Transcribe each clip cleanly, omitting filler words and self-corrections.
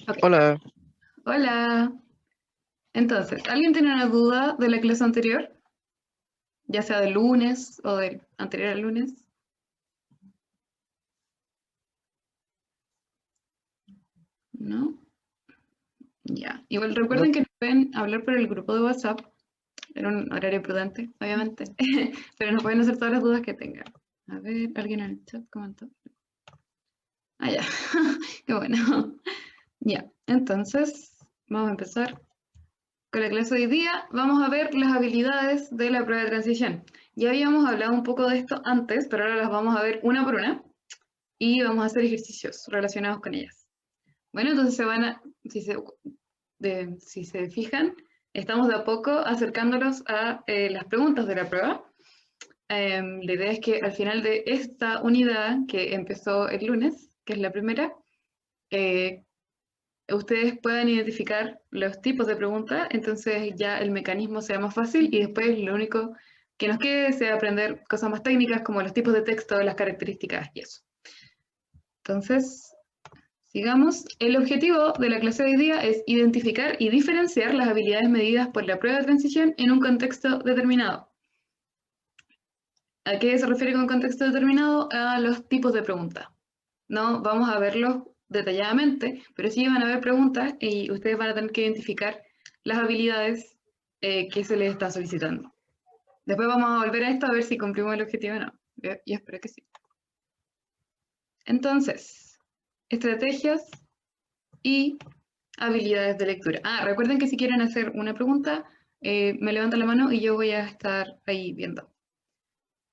Ok. Hola, Hola. Entonces, ¿alguien tiene una duda de la clase anterior? Ya sea del lunes o del anterior al lunes. ¿No? Ya. Igual no, recuerden que nos pueden hablar por el grupo de WhatsApp, en un horario prudente, obviamente, pero nos pueden hacer todas las dudas que tengan. A ver, ¿alguien en el chat comentó? Ah, ya. Qué bueno. Ya. Entonces, vamos a empezar con la clase de hoy día. Vamos a ver las habilidades de la prueba de transición. Ya habíamos hablado un poco de esto antes, pero ahora las vamos a ver una por una y vamos a hacer ejercicios relacionados con ellas. Bueno, entonces si se fijan, estamos de a poco acercándolos a las preguntas de la prueba. La idea es que al final de esta unidad que empezó el lunes, que es la primera, eh, ustedes puedan identificar los tipos de preguntas, entonces ya el mecanismo sea más fácil y después lo único que nos quede sea aprender cosas más técnicas como los tipos de texto, las características y eso. Entonces, sigamos. El objetivo de la clase de hoy día es identificar y diferenciar las habilidades medidas por la prueba de transición en un contexto determinado. ¿A qué se refiere con contexto determinado? A los tipos de preguntas. No vamos a verlos detalladamente, pero sí van a haber preguntas y ustedes van a tener que identificar las habilidades que se les está solicitando. Después vamos a volver a esto a ver si cumplimos el objetivo o no. Yo espero que sí. Entonces, estrategias y habilidades de lectura. Ah, recuerden que si quieren hacer una pregunta, me levantan la mano y yo voy a estar ahí viendo.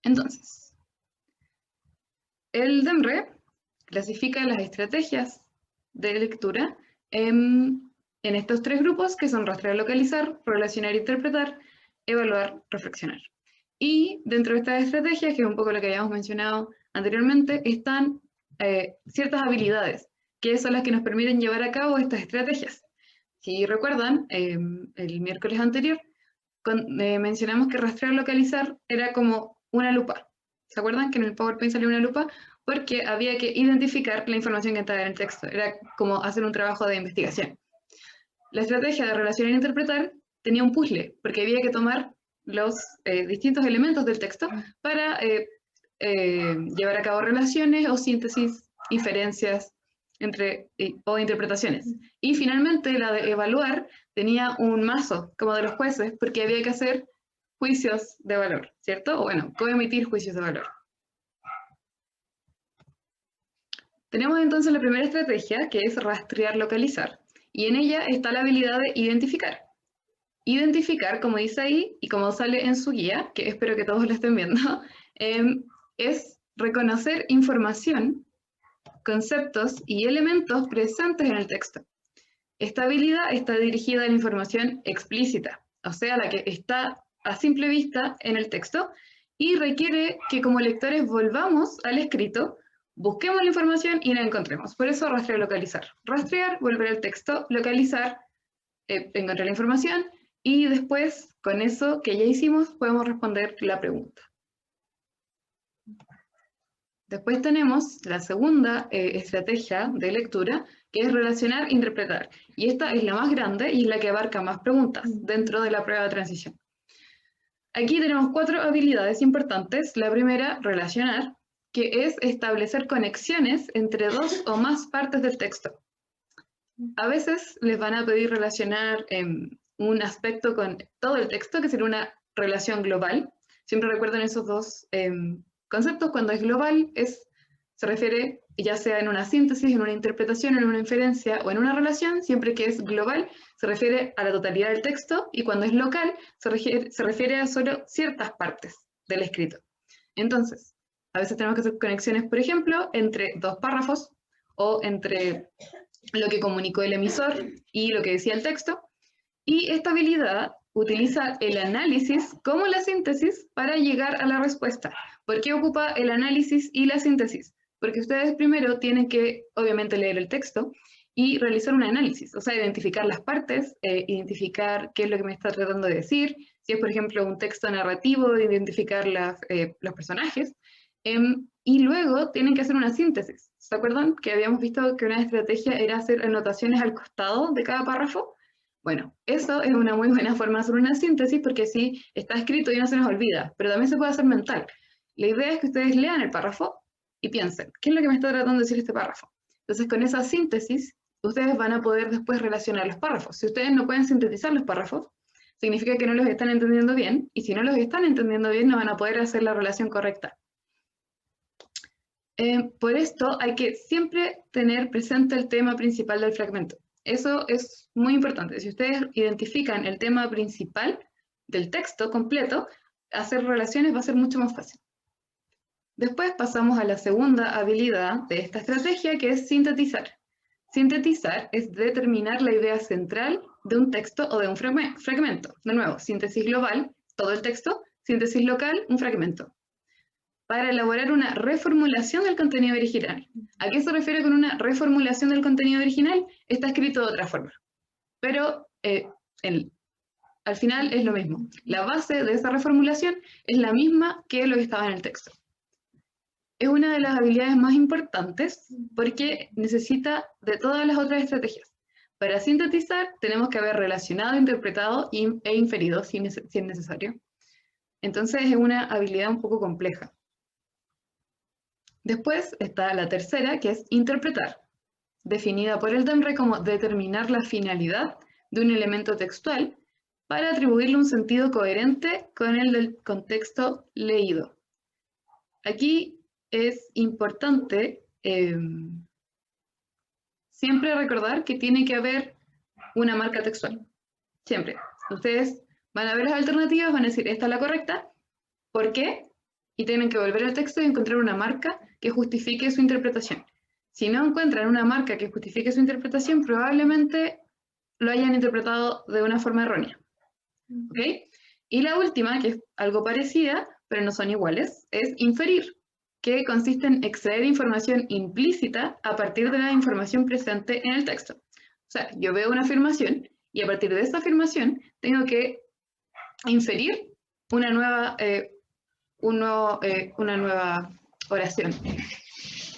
Entonces, el DEMRE clasifica las estrategias de lectura en estos tres grupos que son rastrear, localizar, relacionar, interpretar, evaluar, reflexionar. Y dentro de estas estrategias, que es un poco lo que habíamos mencionado anteriormente, están ciertas habilidades, que son las que nos permiten llevar a cabo estas estrategias. Si recuerdan, el miércoles anterior mencionamos que rastrear, localizar era como una lupa. ¿Se acuerdan que en el PowerPoint salió una lupa? Porque había que identificar la información que estaba en el texto. Era como hacer un trabajo de investigación. La estrategia de relacionar e interpretar tenía un puzzle, porque había que tomar los distintos elementos del texto para llevar a cabo relaciones o síntesis, inferencias o interpretaciones. Y finalmente la de evaluar tenía un mazo, como de los jueces, porque había que hacer juicios de valor, ¿cierto? O bueno, coemitir juicios de valor. Tenemos entonces la primera estrategia, que es rastrear, localizar, y en ella está la habilidad de identificar. Identificar, como dice ahí, y como sale en su guía, que espero que todos lo estén viendo, es reconocer información, conceptos y elementos presentes en el texto. Esta habilidad está dirigida a la información explícita, o sea, la que está a simple vista en el texto, y requiere que como lectores volvamos al escrito, busquemos la información y la encontremos. Por eso rastrear, localizar. Rastrear, volver al texto, localizar, encontrar la información, y después, con eso que ya hicimos, podemos responder la pregunta. Después tenemos la segunda estrategia de lectura, que es relacionar e interpretar. Y esta es la más grande y es la que abarca más preguntas dentro de la prueba de transición. Aquí tenemos 4 habilidades importantes. La primera, relacionar, que es establecer conexiones entre dos o más partes del texto. A veces les van a pedir relacionar un aspecto con todo el texto, que sería una relación global. Siempre recuerden esos dos conceptos. Cuando es global, se refiere ya sea en una síntesis, en una interpretación, en una inferencia o en una relación. Siempre que es global, se refiere a la totalidad del texto, y cuando es local, se refiere a solo ciertas partes del escrito. Entonces, a veces tenemos que hacer conexiones, por ejemplo, entre dos párrafos o entre lo que comunicó el emisor y lo que decía el texto. Y esta habilidad utiliza el análisis como la síntesis para llegar a la respuesta. ¿Por qué ocupa el análisis y la síntesis? Porque ustedes primero tienen que, obviamente, leer el texto y realizar un análisis, o sea, identificar las partes, identificar qué es lo que me está tratando de decir, si es, por ejemplo, un texto narrativo, identificar los personajes, y luego tienen que hacer una síntesis. ¿Se acuerdan que habíamos visto que una estrategia era hacer anotaciones al costado de cada párrafo? Bueno, eso es una muy buena forma de hacer una síntesis porque así está escrito y no se nos olvida, pero también se puede hacer mental. La idea es que ustedes lean el párrafo y piensen, ¿qué es lo que me está tratando de decir este párrafo? Entonces, con esa síntesis, ustedes van a poder después relacionar los párrafos. Si ustedes no pueden sintetizar los párrafos, significa que no los están entendiendo bien, y si no los están entendiendo bien, no van a poder hacer la relación correcta. Por esto hay que siempre tener presente el tema principal del fragmento. Eso es muy importante. Si ustedes identifican el tema principal del texto completo, hacer relaciones va a ser mucho más fácil. Después pasamos a la segunda habilidad de esta estrategia, que es sintetizar. Sintetizar es determinar la idea central de un texto o de un fragmento. De nuevo, síntesis global, todo el texto; síntesis local, un fragmento. Para elaborar una reformulación del contenido original. ¿A qué se refiere con una reformulación del contenido original? Está escrito de otra forma, pero al final es lo mismo. La base de esa reformulación es la misma que lo que estaba en el texto. Es una de las habilidades más importantes porque necesita de todas las otras estrategias. Para sintetizar tenemos que haber relacionado, interpretado e inferido si es necesario. Entonces es una habilidad un poco compleja. Después está la tercera, que es interpretar, definida por el DEMRE como determinar la finalidad de un elemento textual para atribuirle un sentido coherente con el del contexto leído. Aquí es importante siempre recordar que tiene que haber una marca textual. Siempre. Ustedes van a ver las alternativas, van a decir, esta es la correcta. ¿Por qué? Y tienen que volver al texto y encontrar una marca que justifique su interpretación. Si no encuentran una marca que justifique su interpretación, probablemente lo hayan interpretado de una forma errónea. ¿Ok? Y la última, que es algo parecida, pero no son iguales, es inferir, que consiste en extraer información implícita a partir de la información presente en el texto. O sea, yo veo una afirmación y a partir de esa afirmación tengo que inferir una nueva oración.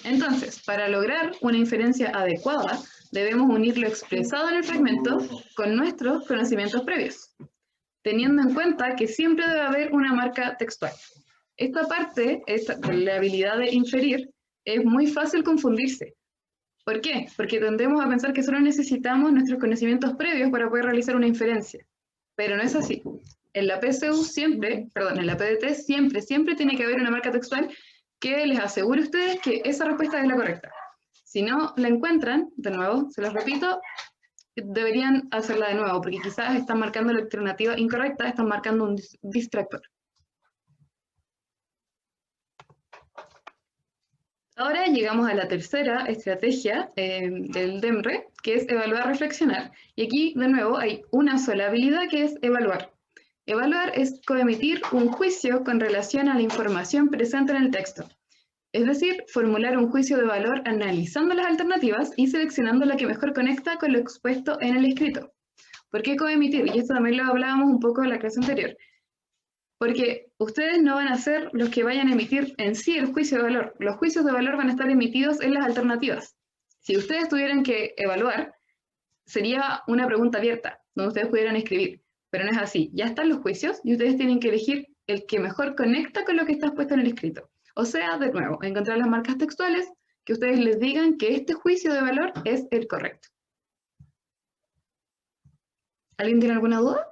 Entonces, para lograr una inferencia adecuada, debemos unir lo expresado en el fragmento con nuestros conocimientos previos, teniendo en cuenta que siempre debe haber una marca textual. Esta parte, la habilidad de inferir, es muy fácil confundirse. ¿Por qué? Porque tendemos a pensar que solo necesitamos nuestros conocimientos previos para poder realizar una inferencia, pero no es así. En la PSU siempre, perdón, en la PDT siempre tiene que haber una marca textual que les asegure a ustedes que esa respuesta es la correcta. Si no la encuentran, de nuevo, se los repito, deberían hacerla de nuevo, porque quizás están marcando la alternativa incorrecta, están marcando un distractor. Ahora llegamos a la tercera estrategia del DEMRE, que es evaluar, reflexionar. Y aquí, de nuevo, hay una sola habilidad que es evaluar. Evaluar es coemitir un juicio con relación a la información presente en el texto. Es decir, formular un juicio de valor analizando las alternativas y seleccionando la que mejor conecta con lo expuesto en el escrito. ¿Por qué coemitir? Y esto también lo hablábamos un poco en la clase anterior. Porque ustedes no van a ser los que vayan a emitir en sí el juicio de valor. Los juicios de valor van a estar emitidos en las alternativas. Si ustedes tuvieran que evaluar, sería una pregunta abierta, donde ustedes pudieran escribir. Pero no es así. Ya están los juicios y ustedes tienen que elegir el que mejor conecta con lo que está puesto en el escrito. O sea, de nuevo, encontrar las marcas textuales que ustedes les digan que este juicio de valor es el correcto. ¿Alguien tiene alguna duda?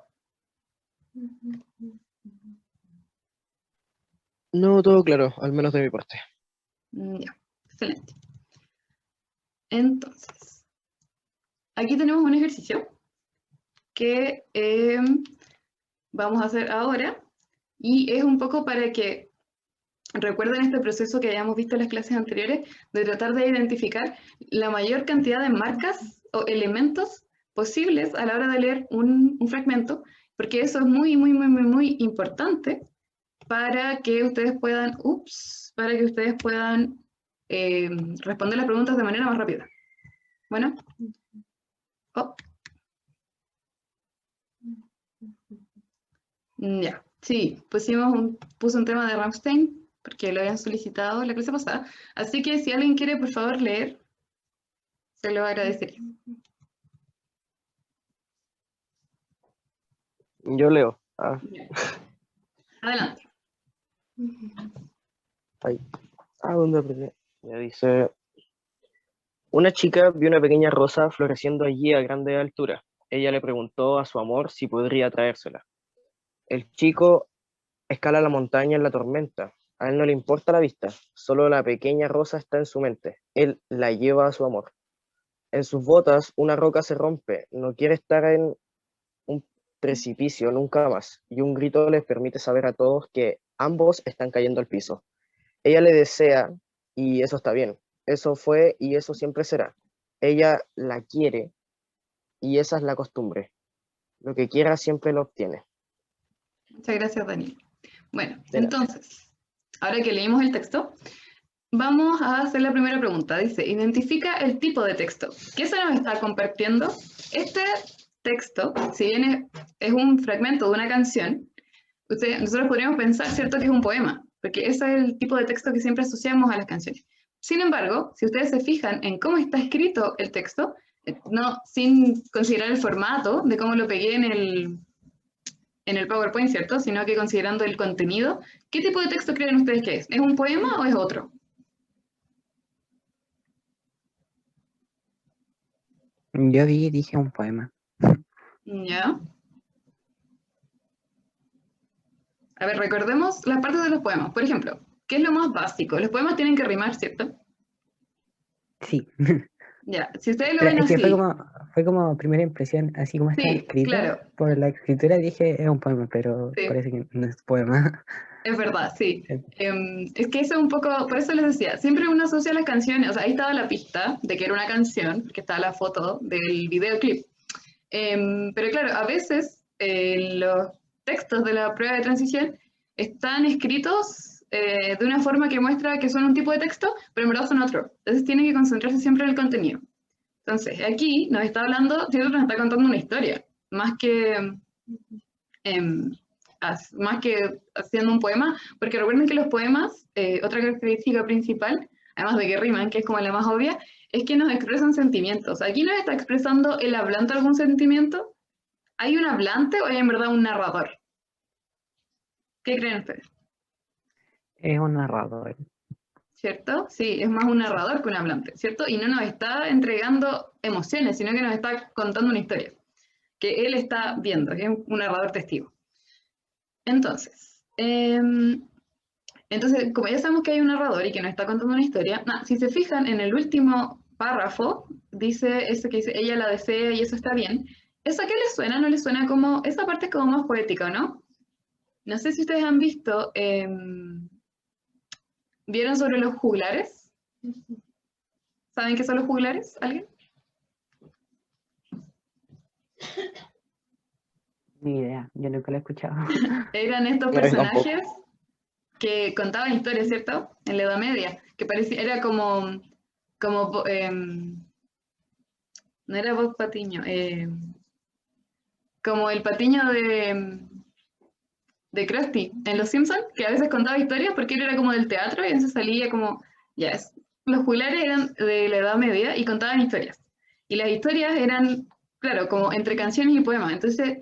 No, todo claro, al menos de mi parte. Ya, excelente. Entonces, aquí tenemos un ejercicio que vamos a hacer ahora y es un poco para que recuerden este proceso que hayamos visto en las clases anteriores de tratar de identificar la mayor cantidad de marcas o elementos posibles a la hora de leer un fragmento, porque eso es muy importante para que ustedes puedan, responder las preguntas de manera más rápida. Bueno. Oh. Ya, sí, puse un tema de Rammstein porque lo habían solicitado la clase pasada. Así que si alguien quiere, por favor, leer, se lo agradecería. Yo leo. Adelante. ¿Dónde aprendí? Ya dice, una chica vio una pequeña rosa floreciendo allí a grande altura. Ella le preguntó a su amor si podría traérsela. El chico escala la montaña en la tormenta. A él no le importa la vista, solo la pequeña rosa está en su mente. Él la lleva a su amor. En sus botas una roca se rompe. No quiere estar en un precipicio nunca más. Y un grito les permite saber a todos que ambos están cayendo al piso. Ella le desea y eso está bien. Eso fue y eso siempre será. Ella la quiere y esa es la costumbre. Lo que quiera siempre lo obtiene. Muchas gracias, Daniel. Bueno, De nada. entonces, ahora que leímos el texto, vamos a hacer la primera pregunta. Dice, identifica el tipo de texto. ¿Qué se nos está compartiendo? Este texto, si bien es un fragmento de una canción, nosotros podríamos pensar, ¿cierto?, que es un poema, porque ese es el tipo de texto que siempre asociamos a las canciones. Sin embargo, si ustedes se fijan en cómo está escrito el texto, no, sin considerar el formato de cómo lo pegué en el PowerPoint, ¿cierto?, sino que considerando el contenido, ¿qué tipo de texto creen ustedes que es? ¿Es un poema o es otro? Yo dije un poema. ¿Ya? A ver, recordemos las partes de los poemas. Por ejemplo, ¿qué es lo más básico? Los poemas tienen que rimar, ¿cierto? Sí. Ya, si ustedes lo Pero ven es que así, fue como primera impresión, así como está sí, escrito, claro, por la escritura dije es un poema, pero sí, parece que no es poema. es verdad, sí. Es que eso es un poco, por eso les decía, siempre uno asocia las canciones, o sea, ahí estaba la pista de que era una canción, que estaba la foto del videoclip. Pero claro, a veces los textos de la prueba de transición están escritos de una forma que muestra que son un tipo de texto, pero en verdad son otro. Entonces tienen que concentrarse siempre en el contenido. Entonces, aquí nos está hablando, ¿cierto? Nos está contando una historia, em, más que haciendo un poema, porque recuerden que los poemas, otra característica principal, además de que riman, que es como la más obvia, es que nos expresan sentimientos. Aquí nos está expresando el hablante algún sentimiento. ¿Hay un hablante o hay en verdad un narrador? ¿Qué creen ustedes? Es un narrador. ¿Cierto? Sí, es más un narrador que un hablante, ¿cierto? Y no nos está entregando emociones, sino que nos está contando una historia que él está viendo, que es un narrador testigo. Entonces, como ya sabemos que hay un narrador y que nos está contando una historia, si se fijan en el último párrafo, dice ese que dice, ella la desea y eso está bien. ¿Eso a qué les suena? ¿No les suena como, esa parte es como más poética, ¿no? No sé si ustedes han visto, ¿vieron sobre los juglares? ¿Saben qué son los juglares? ¿Alguien? Ni idea, yo nunca lo he escuchado. Eran estos No, yo tampoco. personajes que contaban historias, ¿cierto? En la Edad Media, que parecía, era como no era Bob Patiño, como el Patiño de Krusty en Los Simpsons, que a veces contaba historias porque él era como del teatro y entonces salía como, ya, los juglares eran de la Edad Media y contaban historias. Y las historias eran, claro, como entre canciones y poemas. Entonces,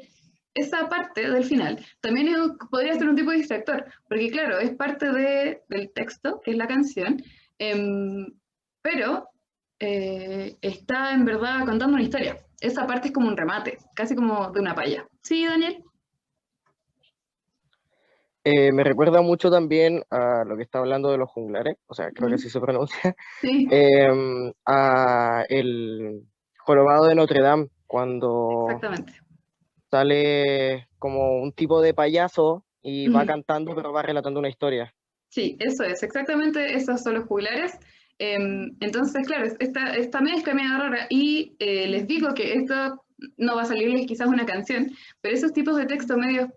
esa parte del final también podría ser un tipo de distractor, porque claro, es parte del texto, que es la canción, pero está en verdad contando una historia. Esa parte es como un remate, casi como de una palla. ¿Sí, Daniel? Me recuerda mucho también a lo que está hablando de los junglares, o sea, creo que así se pronuncia, Sí, a el jorobado de Notre Dame, cuando exactamente. sale como un tipo de payaso y va Ujú. cantando, pero va relatando una historia. Sí, eso es, exactamente esos son los juglares. Entonces, claro, esta mezcla medio rara y les digo que esto no va a salirles quizás una canción, pero esos tipos de textos medios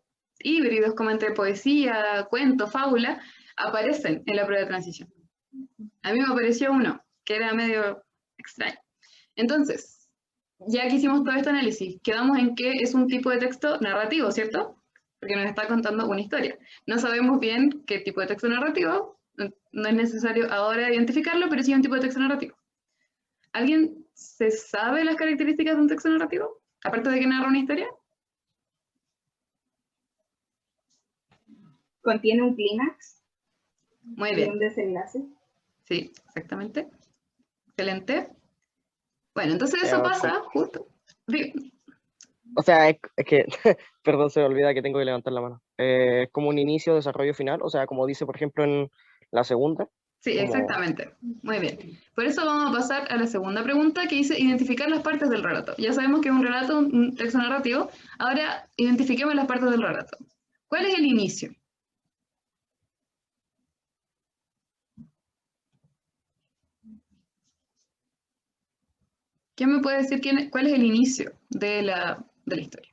híbridos como entre poesía, cuento, fábula, aparecen en la prueba de transición. A mí me apareció uno que era medio extraño. Entonces, ya que hicimos todo este análisis, quedamos en que es un tipo de texto narrativo, ¿cierto? porque nos está contando una historia. No sabemos bien qué tipo de texto narrativo, no es necesario ahora identificarlo, pero sí es un tipo de texto narrativo. ¿Alguien se sabe las características de un texto narrativo? Aparte de que narra una historia. Contiene un clímax Muy y bien. un desenlace. Sí, exactamente. Excelente. Bueno, entonces eso pasa justo. O sea, es que, perdón, se me olvida que tengo que levantar la mano. Es como un inicio, desarrollo final, o sea, como dice, por ejemplo, en la segunda. Sí, como... exactamente. Muy bien. Por eso vamos a pasar a la segunda pregunta que dice identificar las partes del relato. Ya sabemos que es un relato, un texto narrativo. Ahora identifiquemos las partes del relato. ¿Cuál es el inicio? ¿Quién me puede decir cuál es el inicio de la historia?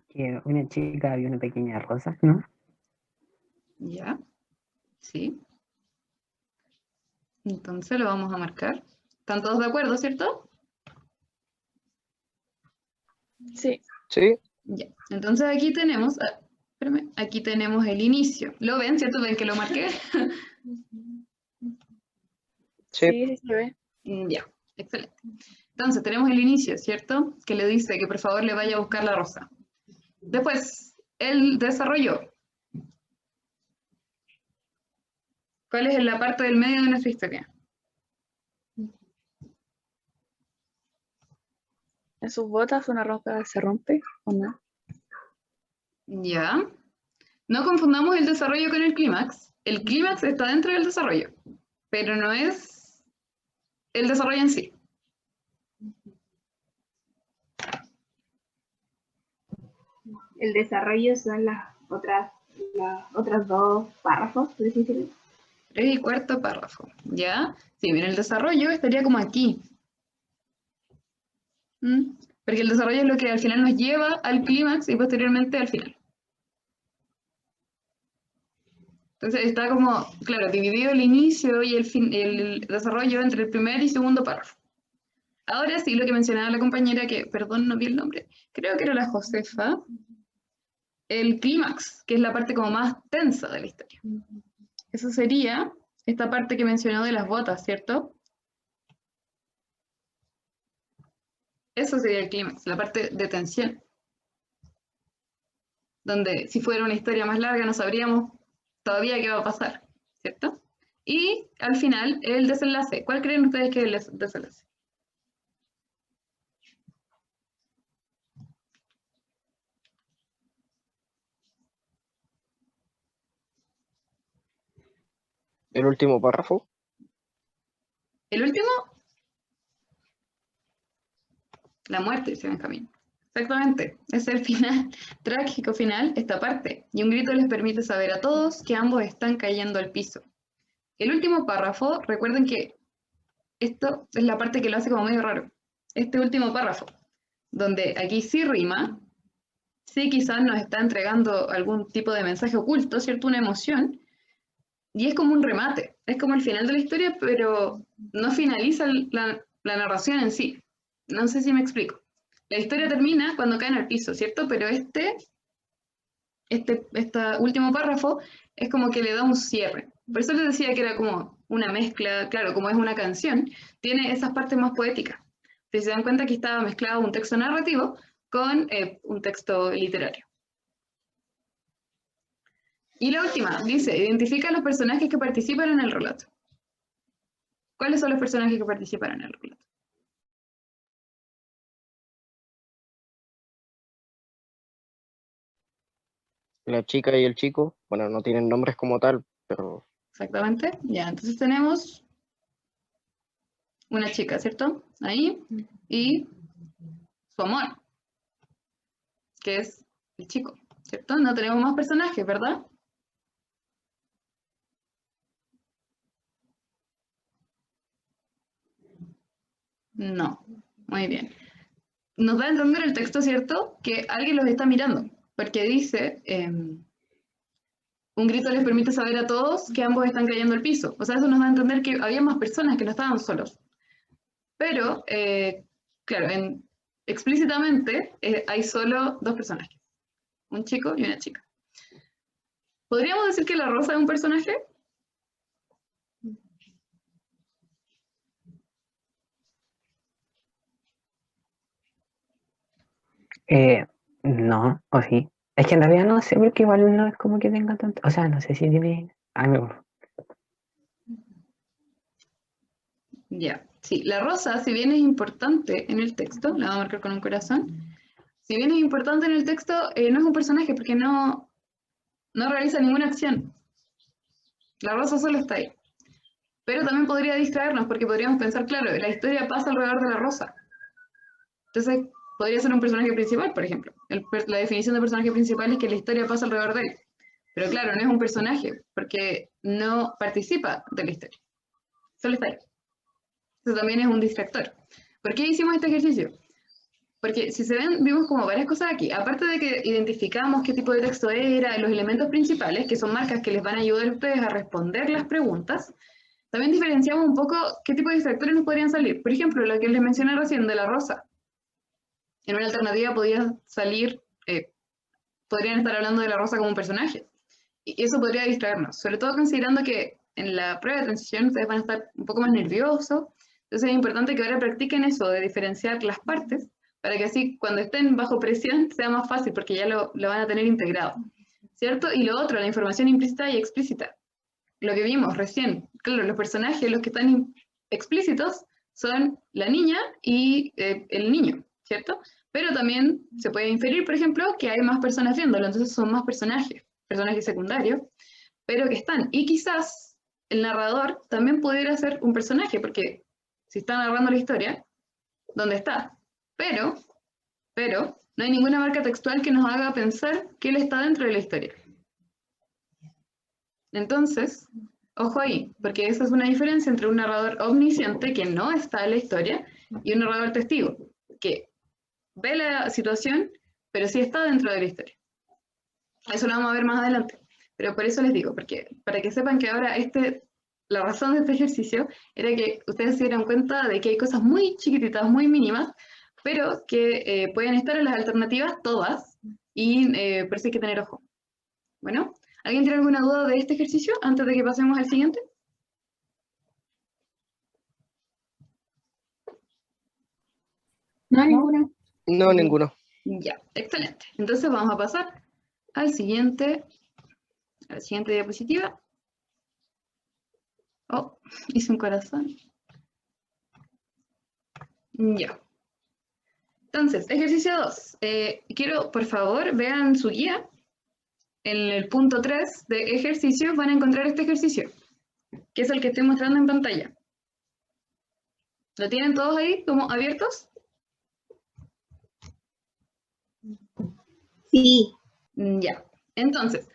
Que una chica vio una pequeña rosa, ¿no? Ya, sí. Entonces lo vamos a marcar. ¿Están todos de acuerdo, cierto? Sí. Sí, Ya. Entonces aquí tenemos, espérame, aquí tenemos el inicio. ¿Lo ven, cierto? ¿Ven que lo marqué? sí, Sí, se ve. Ya, excelente. Entonces tenemos el inicio, ¿cierto? Que le dice que por favor le vaya a buscar la rosa. Después, el desarrollo. ¿Cuál es la parte del medio de nuestra historia? En sus botas una roca se rompe o no. Ya. No confundamos el desarrollo con el clímax. El clímax está dentro del desarrollo, pero no es el desarrollo en sí. El desarrollo son las otras dos párrafos, por así decirlo. 3 y cuarto párrafo, ¿ya? Sí, bien, el desarrollo estaría como aquí. ¿Mm? Porque el desarrollo es lo que al final nos lleva al clímax y posteriormente al final. Entonces está como, claro, dividido el inicio y el desarrollo entre el primer y segundo párrafo. Ahora sí, lo que mencionaba la compañera, que, perdón, no vi el nombre, creo que era la Josefa, el clímax, que es la parte como más tensa de la historia. Eso sería esta parte que mencionó de las botas, ¿cierto? Eso sería el clímax, la parte de tensión. Donde si fuera una historia más larga no sabríamos todavía qué va a pasar, ¿cierto? Y al final, el desenlace. ¿Cuál creen ustedes que es el desenlace? el último párrafo. El último, la muerte, dice Benjamín. Exactamente, es el final, trágico final, esta parte. Y un grito les permite saber a todos que ambos están cayendo al piso. El último párrafo, recuerden que esto es la parte que lo hace como medio raro. Este último párrafo, donde aquí sí rima, sí quizás nos está entregando algún tipo de mensaje oculto, ¿cierto? Una emoción, y es como un remate, es como el final de la historia, pero no finaliza la narración en sí. No sé si me explico. La historia termina cuando caen al piso, ¿cierto? Pero este último párrafo es como que le da un cierre. Por eso les decía que era como una mezcla, claro, como es una canción, tiene esas partes más poéticas. Si se dan cuenta que estaba mezclado un texto narrativo con un texto literario. Y la última, dice, identifica a los personajes que participan en el relato. ¿Cuáles son los personajes que participan en el relato? La chica y el chico, bueno, no tienen nombres como tal, pero Exactamente. Ya, entonces tenemos una chica, ¿cierto? Ahí. Y su amor, que es el chico, ¿cierto? No tenemos más personajes, ¿verdad? No. Muy bien. Nos da a entender el texto, ¿cierto? Que alguien los está mirando, porque dice, un grito les permite saber a todos que ambos están cayendo al piso. O sea, eso nos da a entender que había más personas que no estaban solos. Pero, claro, explícitamente hay solo dos personajes. un chico y una chica. ¿Podríamos decir que la rosa es un personaje? No, o sí. Es que en realidad no sé, porque igual no es como que tenga tanto. O sea, no sé si tiene algo. Ya, sí, la rosa, si bien es importante en el texto, la vamos a marcar con un corazón, si bien es importante en el texto, no es un personaje porque no realiza ninguna acción. La rosa solo está ahí. Pero también podría distraernos porque podríamos pensar, claro, la historia pasa alrededor de la rosa. Entonces, podría ser un personaje principal, por ejemplo. La definición de personaje principal es que la historia pasa alrededor de él. Pero claro, no es un personaje porque no participa de la historia. Solo está ahí. Eso también es un distractor. ¿Por qué hicimos este ejercicio? Porque si se ven, vimos como varias cosas aquí. Aparte de que identificamos qué tipo de texto era, los elementos principales, que son marcas que les van a ayudar a ustedes a responder las preguntas, también diferenciamos un poco qué tipo de distractores nos podrían salir. Por ejemplo, lo que les mencioné recién de la rosa. En una alternativa podría salir, podrían estar hablando de la rosa como un personaje. Y eso podría distraernos, sobre todo considerando que en la prueba de transición ustedes van a estar un poco más nerviosos. Entonces es importante que ahora practiquen eso de diferenciar las partes, para que así cuando estén bajo presión sea más fácil, porque ya lo van a tener integrado. ¿Cierto? Y lo otro, la información implícita y explícita. Lo que vimos recién, claro, los personajes, los que están explícitos, son la niña y el niño, ¿cierto? Pero también se puede inferir, por ejemplo, que hay más personas viéndolo, entonces son más personajes secundarios, pero que están. Y quizás el narrador también pudiera ser un personaje, porque si está narrando la historia, ¿dónde está? Pero no hay ninguna marca textual que nos haga pensar que él está dentro de la historia. Entonces, ojo ahí, porque esa es una diferencia entre un narrador omnisciente que no está en la historia y un narrador testigo, que ve la situación, pero sí está dentro de la historia. Eso lo vamos a ver más adelante. Pero por eso les digo, porque para que sepan que ahora la razón de este ejercicio era que ustedes se dieran cuenta de que hay cosas muy chiquititas, muy mínimas, pero que pueden estar en las alternativas todas, y por eso hay que tener ojo. Bueno, ¿alguien tiene alguna duda de este ejercicio antes de que pasemos al siguiente? No, ninguna. No, ninguno. Ya, excelente. Entonces vamos a pasar a la siguiente diapositiva. Oh, hice un corazón. Ya. Entonces, ejercicio 2. Quiero, por favor, vean su guía. En el punto 3 de ejercicio van a encontrar este ejercicio, que es el que estoy mostrando en pantalla. ¿Lo tienen todos ahí como abiertos? Sí. Ya. Entonces,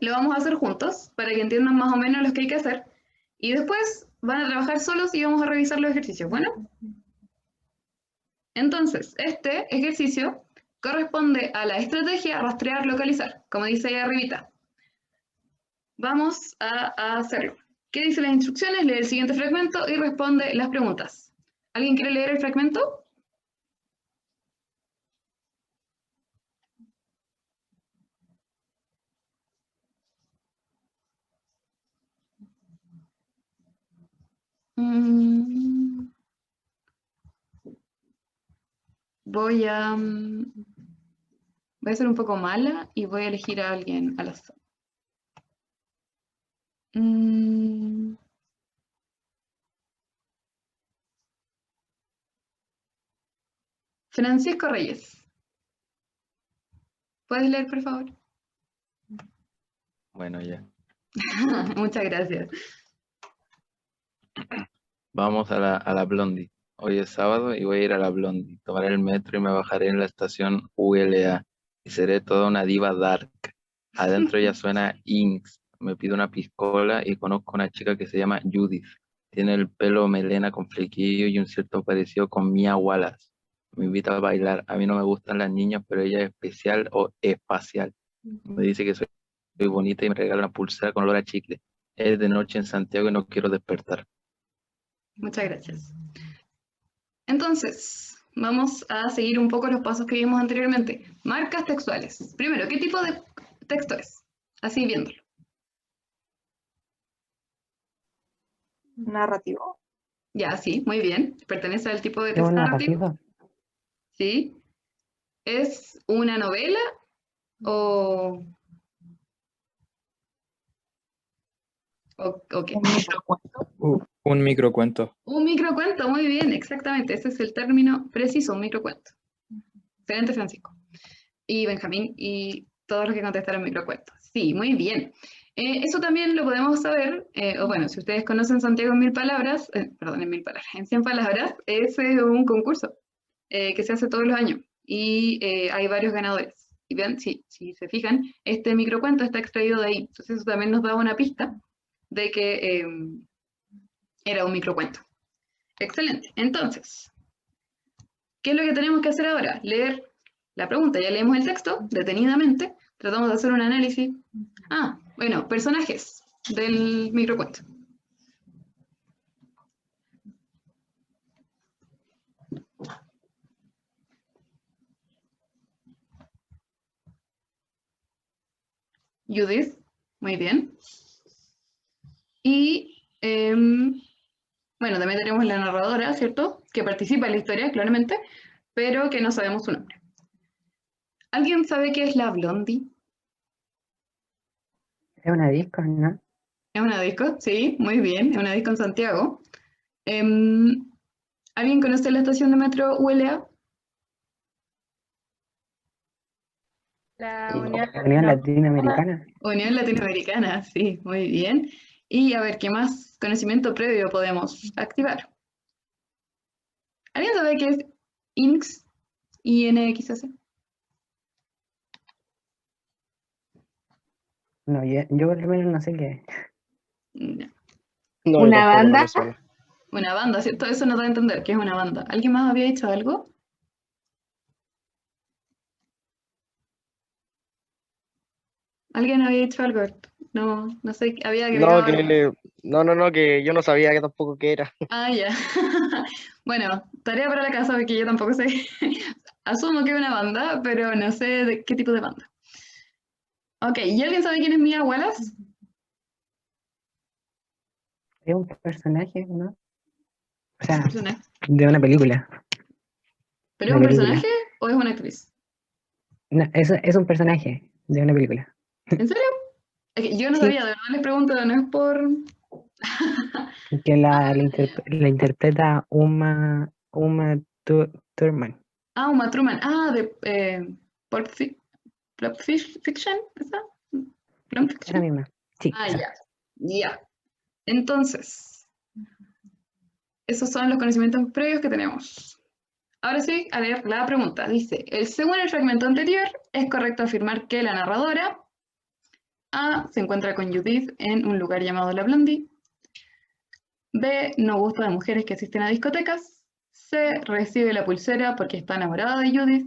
lo vamos a hacer juntos para que entiendan más o menos lo que hay que hacer. Y después van a trabajar solos y vamos a revisar los ejercicios. Bueno. Entonces, este ejercicio corresponde a la estrategia rastrear, localizar, como dice ahí arribita. Vamos a hacerlo. ¿Qué dice las instrucciones? Lee el siguiente fragmento y responde las preguntas. ¿Alguien quiere leer el fragmento? Voy a ser un poco mala y voy a elegir a alguien al azar. Francisco Reyes. ¿Puedes leer, por favor? Bueno, ya. Muchas gracias. Vamos a la Blondie. Hoy es sábado y voy a ir a la Blondie. Tomaré el metro y me bajaré en la estación ULA. Y seré toda una diva dark. Adentro ya suena Inks. Me pido una piscola y conozco a una chica que se llama Judith. Tiene el pelo melena con flequillo y un cierto parecido con Mia Wallace. Me invita a bailar. A mí no me gustan las niñas, pero ella es especial o espacial. Me dice que soy bonita y me regala una pulsera con olor a chicle. Es de noche en Santiago y no quiero despertar. Muchas gracias. Entonces, vamos a seguir un poco los pasos que vimos anteriormente. Marcas textuales. Primero, ¿qué tipo de texto es? Así viéndolo. Narrativo. Ya, sí, muy bien. Pertenece al tipo de ¿Es texto un narrativo. narrativo? Sí. ¿Es una novela o qué? Un microcuento. Un microcuento. Un microcuento, muy bien, exactamente. Ese es el término preciso, un microcuento. Excelente, Francisco. Y Benjamín y todos los que contestaron microcuentos. Sí, muy bien. Eso también lo podemos saber, o bueno, si ustedes conocen Santiago en 1000 palabras, perdón, en 1000 palabras, en 100 palabras, es un concurso que se hace todos los años y hay varios ganadores. Y vean, si se fijan, este microcuento está extraído de ahí. Entonces eso también nos da una pista de que era un microcuento. Excelente. Entonces, ¿qué es lo que tenemos que hacer ahora? Leer la pregunta. Ya leemos el texto detenidamente. Tratamos de hacer un análisis. Ah, bueno, personajes del microcuento. Judith, muy bien. Y, bueno, también tenemos la narradora, ¿cierto? Que participa en la historia, claramente, pero que no sabemos su nombre. ¿Alguien sabe qué es la Blondie? Es una disco, ¿no? ¿Es una disco? Sí, muy bien, es una disco en Santiago. ¿Alguien conoce la estación de metro ULA? La No. Unión Latinoamericana. Unión Latinoamericana, sí, muy bien. Y a ver, ¿qué más conocimiento previo podemos activar? ¿Alguien sabe qué es INX? INXS. No, yo por lo menos no sé qué es. No. No, ¿Una tampoco, no banda? me suena. Una banda, ¿cierto? Eso nos da a entender que es una banda. ¿Alguien más había dicho algo? ¿Alguien había dicho algo? No, no sé, había agregado algo. No, que yo no sabía que tampoco qué era. Ah, ya. Bueno, tarea para la casa porque yo tampoco sé. Asumo que es una banda, pero no sé de qué tipo de banda. Ok, ¿y alguien sabe quién es Mia Wallace? Es un personaje, ¿no? O sea, Personaje. de una película. ¿Pero es Una un película. personaje o es una actriz? No, es un personaje de una película. ¿En serio? Es que yo no Sí. sabía, de verdad les pregunto, no es por... Que la interpreta Thurman. Ah, Uma Thurman. Ah, de Pulp Fiction, ¿esa? Pulp Esa Fiction. misma. Sí. Ah, esa. ya. Ya. Entonces, esos son los conocimientos previos que tenemos. Ahora sí, a leer la pregunta. Dice, según el fragmento anterior, es correcto afirmar que la narradora A se encuentra con Judith en un lugar llamado La Blondie. B no gusta de mujeres que asisten a discotecas. C recibe la pulsera porque está enamorada de Judith.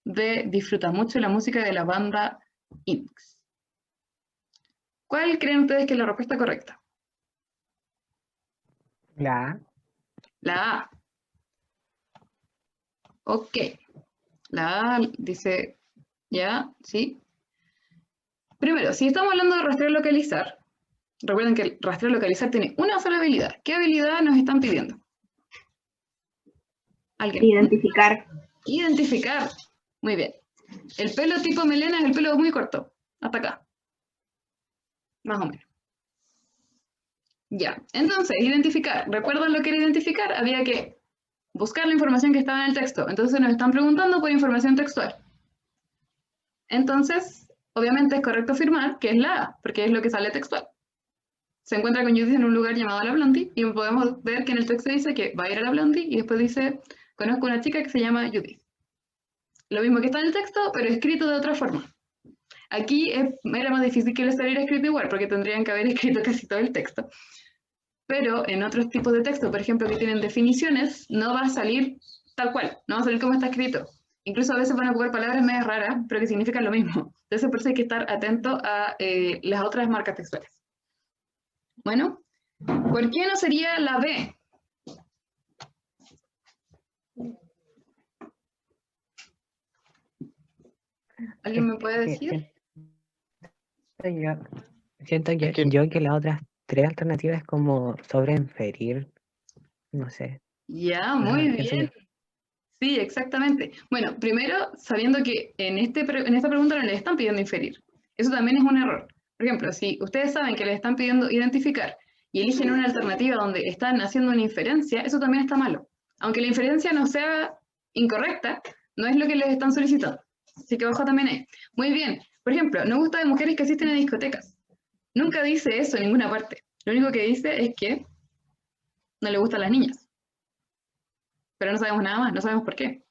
D disfruta mucho la música de la banda Inks. ¿Cuál creen ustedes que es la respuesta correcta? La A. La A. Ok. La A dice, ya, sí. Primero, si estamos hablando de rastrear localizar, recuerden que el rastrear localizar tiene una sola habilidad. ¿Qué habilidad nos están pidiendo? ¿Alguien? Identificar. Identificar. Muy bien. El pelo tipo melena es el pelo muy corto. Hasta acá. Más o menos. Ya. Entonces, identificar. ¿Recuerdan lo que era identificar? Había que buscar la información que estaba en el texto. Entonces nos están preguntando por información textual. Entonces, obviamente es correcto afirmar que es la A, porque es lo que sale textual. Se encuentra con Judith en un lugar llamado La Blondie y podemos ver que en el texto dice que va a ir a La Blondie y después dice, conozco una chica que se llama Judith. Lo mismo que está en el texto, pero escrito de otra forma. Aquí era más difícil que lo saliera escrito igual, porque tendrían que haber escrito casi todo el texto. Pero en otros tipos de texto, por ejemplo, que tienen definiciones, no va a salir tal cual, no va a salir como está escrito. Incluso a veces van a ocupar palabras medio raras, pero que significan lo mismo. Entonces, por eso hay que estar atento a las otras marcas textuales. Bueno, ¿por qué no sería la B? ¿Alguien me puede que decir? siento Es que que las otras tres alternativas es como sobreinferir, no sé. Ya, Eso muy pienso yo. bien. Sí, exactamente. Bueno, primero, sabiendo que en esta pregunta no le están pidiendo inferir. Eso también es un error. Por ejemplo, si ustedes saben que les están pidiendo identificar y eligen una alternativa donde están haciendo una inferencia, eso también está malo. Aunque la inferencia no sea incorrecta, no es lo que les están solicitando. Así que ojo también ahí. Muy bien. Por ejemplo, no gusta de mujeres que asisten a discotecas. Nunca dice eso en ninguna parte. Lo único que dice es que no le gustan las niñas. Pero no sabemos nada más, no sabemos por qué.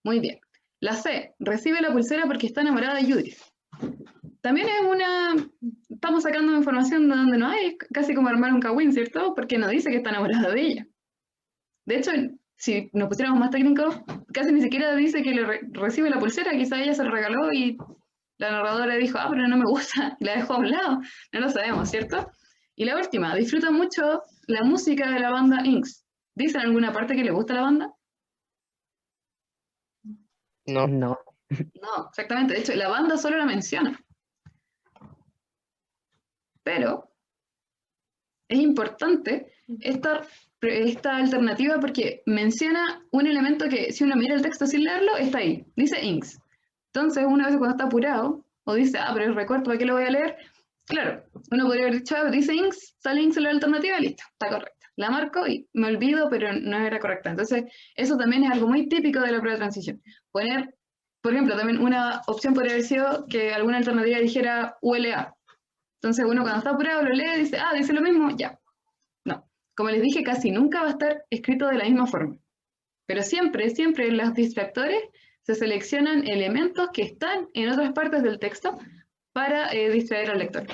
Muy bien. La C, recibe la pulsera porque está enamorada de Judith. También es una... Estamos sacando información de donde no hay, casi como armar un cagüín, ¿cierto? Porque no dice que está enamorada de ella. De hecho, si nos pusiéramos más técnicos, casi ni siquiera dice que recibe la pulsera, quizá ella se la regaló y la narradora dijo, ah, pero no me gusta, y la dejó a un lado. No lo sabemos, ¿cierto? Y la última, disfruta mucho la música de la banda Inks. ¿Dice en alguna parte que le gusta la banda? no. No, No, exactamente. De hecho, la banda solo la menciona. Pero es importante esta alternativa porque menciona un elemento que si uno mira el texto sin leerlo, está ahí. Dice inks. Entonces, una vez cuando está apurado, o dice, ah, pero el recuerdo, ¿para qué lo voy a leer? Claro, uno podría haber dicho, ah, dice inks, sale inks en la alternativa, listo, está correcta. La marco y me olvido, pero no era correcta. Entonces, eso también es algo muy típico de la prueba de transición. Poner, por ejemplo, también una opción podría haber sido que alguna alternativa dijera ULA. Entonces uno cuando está apurado lo lee y dice, ah, dice lo mismo, ya. No. Como les dije, casi nunca va a estar escrito de la misma forma. Pero siempre, siempre en los distractores se seleccionan elementos que están en otras partes del texto para distraer al lector.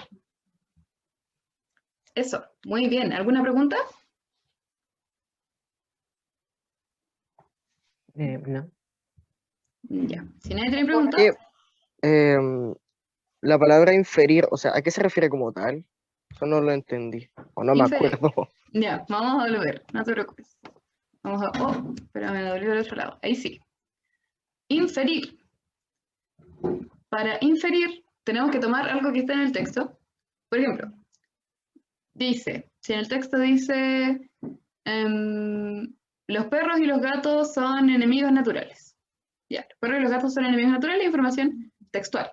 Eso, muy bien. ¿Alguna pregunta? no. Ya. Si nadie tiene Porque preguntas, la palabra inferir, o sea, ¿a qué se refiere como tal? Eso no lo entendí, o no me inferir. acuerdo. Ya, vamos a volver, no te preocupes. Vamos a... Oh, pero me dolió del otro lado. Ahí sí. Inferir. Para inferir, tenemos que tomar algo que está en el texto. Por ejemplo, dice, si en el texto dice, los perros y los gatos son enemigos naturales. Ya, los perros y los gatos son enemigos naturales, información textual.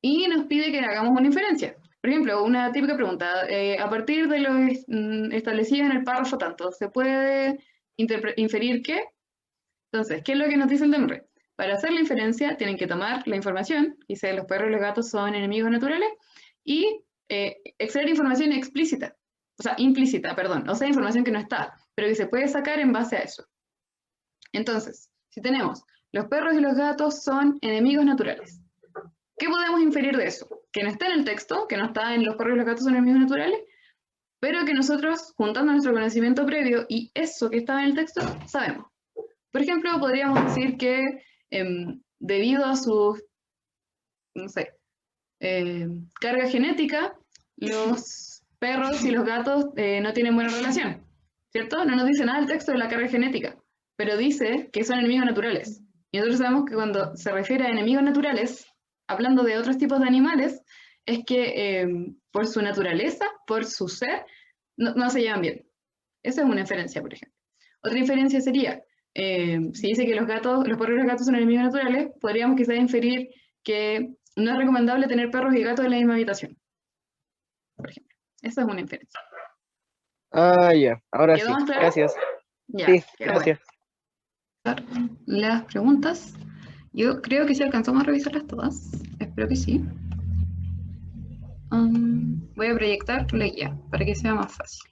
Y nos pide que hagamos una inferencia. Por ejemplo, una típica pregunta, a partir de lo establecido en el párrafo tanto, ¿se puede inferir qué? Entonces, ¿qué es lo que nos dice el DEMRE? Para hacer la inferencia tienen que tomar la información, dice los perros y los gatos son enemigos naturales, y extraer información explícita, o sea, implícita, perdón, o sea, información que no está, pero que se puede sacar en base a eso. Entonces, si tenemos los perros y los gatos son enemigos naturales, ¿qué podemos inferir de eso? Que no está en el texto, que no está en los perros y los gatos son enemigos naturales, pero que nosotros, juntando nuestro conocimiento previo y eso que estaba en el texto, sabemos. Por ejemplo, podríamos decir que debido a su, no sé, carga genética, los perros y los gatos no tienen buena relación, ¿cierto? No nos dice nada el texto de la carga genética, pero dice que son enemigos naturales. Y nosotros sabemos que cuando se refiere a enemigos naturales, hablando de otros tipos de animales, es que por su naturaleza, por su ser, no se llevan bien. Esa es una inferencia, por ejemplo. Otra inferencia sería, si dice que los perros y los gatos son enemigos naturales, podríamos quizás inferir que no es recomendable tener perros y gatos en la misma habitación, por ejemplo. Esa es una inferencia. Ah, ya, ahora ¿Quedó sí, más claro? gracias. Ya, Sí, qué bueno. gracias. Las preguntas, yo creo que sí alcanzamos a revisarlas todas. Espero que sí. Voy a proyectar la guía para que sea más fácil.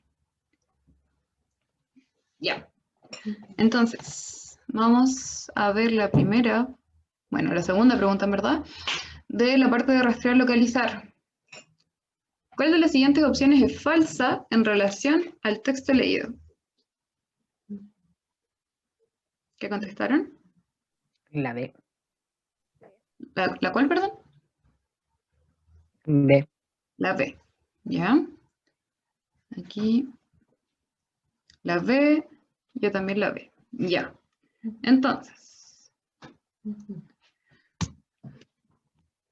Ya. Entonces, vamos a ver la primera, bueno, la segunda pregunta en verdad, de la parte de rastrear localizar. ¿Cuál de las siguientes opciones es falsa en relación al texto leído? ¿Qué contestaron? La B. ¿La cuál, perdón? B. La B. ¿Ya? Aquí. La B. Yo también la B. Ya. Entonces.